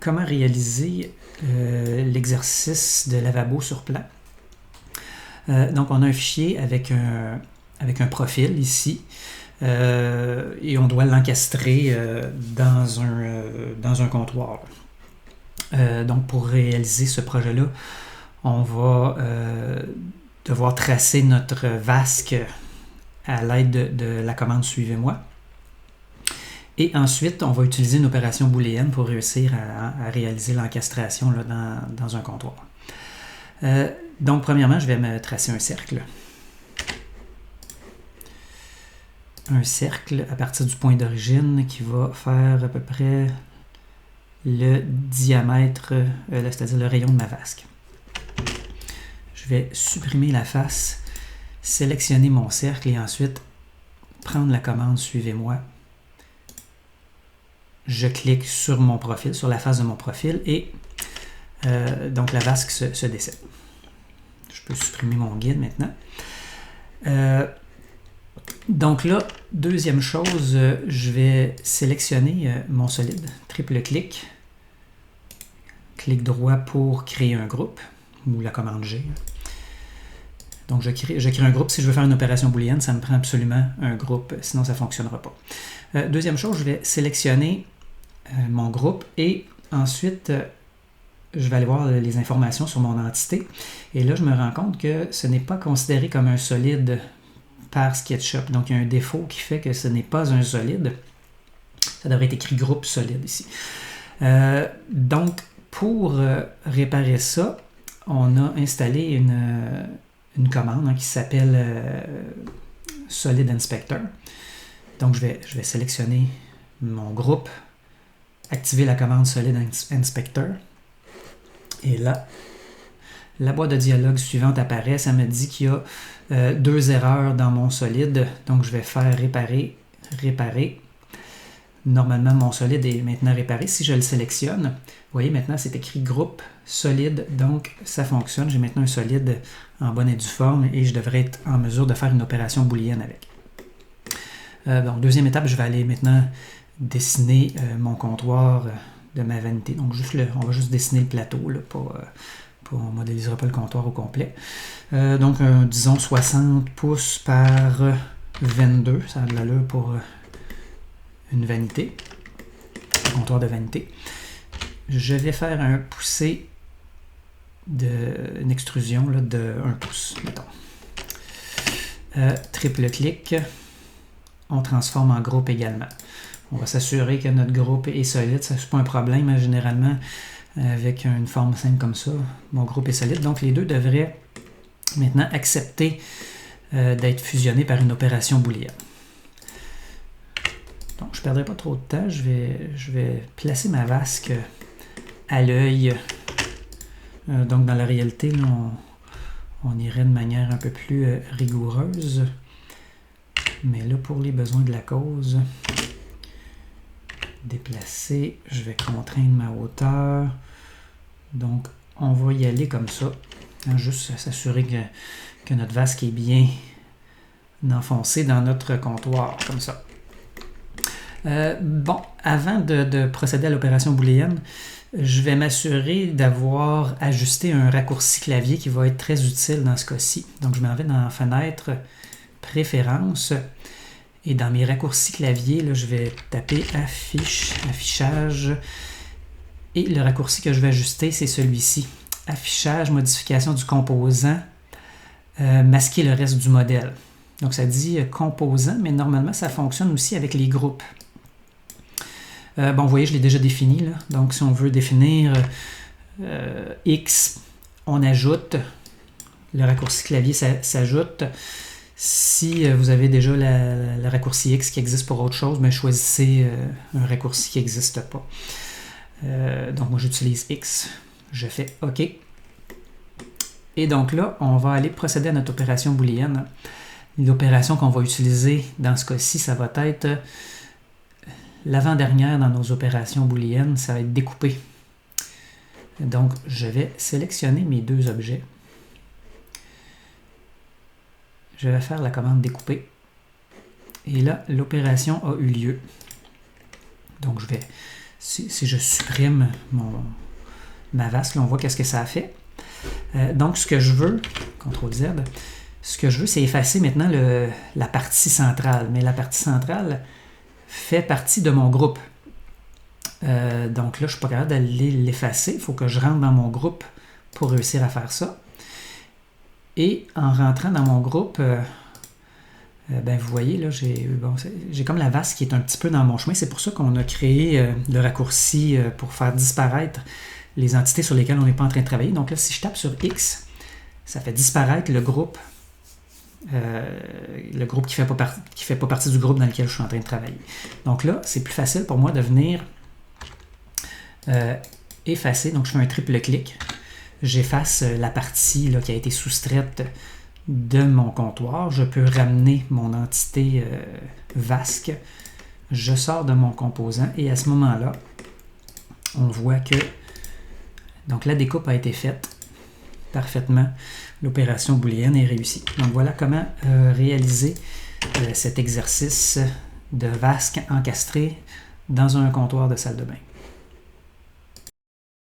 comment réaliser l'exercice de lavabo sur plan. Donc, on a un fichier avec un profil ici. Et on doit l'encastrer dans un comptoir. Donc, pour réaliser ce projet-là, on va devoir tracer notre vasque à l'aide de la commande « Suivez-moi ». Et ensuite, on va utiliser une opération booléenne pour réussir à réaliser l'encastration là, dans un comptoir. Donc, premièrement, je vais me tracer un cercle. Un cercle à partir du point d'origine qui va faire à peu près le diamètre, c'est-à-dire le rayon de ma vasque. Je vais supprimer la face, sélectionner mon cercle et ensuite prendre la commande « Suivez-moi ». Je clique sur mon profil, sur la face de mon profil et donc la vasque se décède. Je peux supprimer mon guide maintenant. Donc là, deuxième chose, je vais sélectionner mon solide, triple clic, clic droit pour créer un groupe, ou la commande G. Donc je crée un groupe. Si je veux faire une opération booléenne, ça me prend absolument un groupe, sinon ça ne fonctionnera pas. Deuxième chose, je vais sélectionner mon groupe et ensuite je vais aller voir les informations sur mon entité. Et là, je me rends compte que ce n'est pas considéré comme un solide par SketchUp. Donc, il y a un défaut qui fait que ce n'est pas un solide. Ça devrait être écrit groupe solide ici. Donc, pour réparer ça, on a installé une commande qui s'appelle Solid Inspector. Donc, je vais sélectionner mon groupe, activer la commande Solid Inspector. Et là, la boîte de dialogue suivante apparaît. Ça me dit qu'il y a 2 erreurs dans mon solide. Donc, je vais faire réparer. Normalement, mon solide est maintenant réparé. Si je le sélectionne, vous voyez, maintenant, c'est écrit groupe solide. Donc, ça fonctionne. J'ai maintenant un solide en bonne et due forme et je devrais être en mesure de faire une opération booléenne avec. Donc, deuxième étape, je vais aller maintenant dessiner mon comptoir de ma vanité. Donc, on va juste dessiner le plateau, là, on ne modélisera pas le comptoir au complet. Donc, disons 60 pouces par 22, ça a de l'allure pour une vanité, un comptoir de vanité. Je vais faire un poussé, une extrusion là, de 1 pouce, mettons. Triple clic, on transforme en groupe également. On va s'assurer que notre groupe est solide, ça n'est pas un problème, hein, généralement, avec une forme simple comme ça, mon groupe est solide. Donc, les deux devraient maintenant accepter d'être fusionnés par une opération booléenne. Donc, je ne perdrai pas trop de temps. Je vais placer ma vasque à l'œil. Donc, dans la réalité, là, on irait de manière un peu plus rigoureuse. Mais là, pour les besoins de la cause, déplacer, je vais contraindre ma hauteur. Donc, on va y aller comme ça. Juste s'assurer que notre vasque est bien enfoncé dans notre comptoir, comme ça. Bon, avant de procéder à l'opération booléenne, je vais m'assurer d'avoir ajusté un raccourci clavier qui va être très utile dans ce cas-ci. Donc, je m'en vais dans Fenêtre, Préférences, et dans mes raccourcis clavier, là, je vais taper Affichage, et le raccourci que je vais ajuster, c'est celui-ci. Affichage, modification du composant, masquer le reste du modèle. Donc, ça dit composant, mais normalement, ça fonctionne aussi avec les groupes. Bon, vous voyez, je l'ai déjà défini, là. Donc, si on veut définir X, on ajoute, le raccourci clavier s'ajoute. Si vous avez déjà le raccourci X qui existe pour autre chose, mais choisissez un raccourci qui n'existe pas. Donc, moi, j'utilise X. Je fais OK. Et donc là, on va aller procéder à notre opération booléenne. L'opération qu'on va utiliser dans ce cas-ci, ça va être l'avant-dernière dans nos opérations booléennes, ça va être découper. Donc, je vais sélectionner mes deux objets. Je vais faire la commande découper. Et là, l'opération a eu lieu. Donc, je vais si je supprime ma vasque, là, on voit qu'est-ce que ça a fait. Donc, ce que je veux, CTRL-Z, ce que je veux, c'est effacer maintenant la partie centrale. Mais la partie centrale fait partie de mon groupe. Donc là, je ne suis pas capable d'aller l'effacer. Il faut que je rentre dans mon groupe pour réussir à faire ça. Et en rentrant dans mon groupe, vous voyez, là, j'ai comme la vasque qui est un petit peu dans mon chemin. C'est pour ça qu'on a créé le raccourci pour faire disparaître les entités sur lesquelles on n'est pas en train de travailler. Donc là, si je tape sur X, ça fait disparaître le groupe qui fait pas partie du groupe dans lequel je suis en train de travailler. Donc là, c'est plus facile pour moi de venir effacer. Donc je fais un triple clic. J'efface la partie là, qui a été soustraite de mon comptoir. Je peux ramener mon entité vasque. Je sors de mon composant et à ce moment-là, on voit que donc la découpe a été faite parfaitement. L'opération booléenne est réussie. Donc voilà comment réaliser cet exercice de vasque encastré dans un comptoir de salle de bain.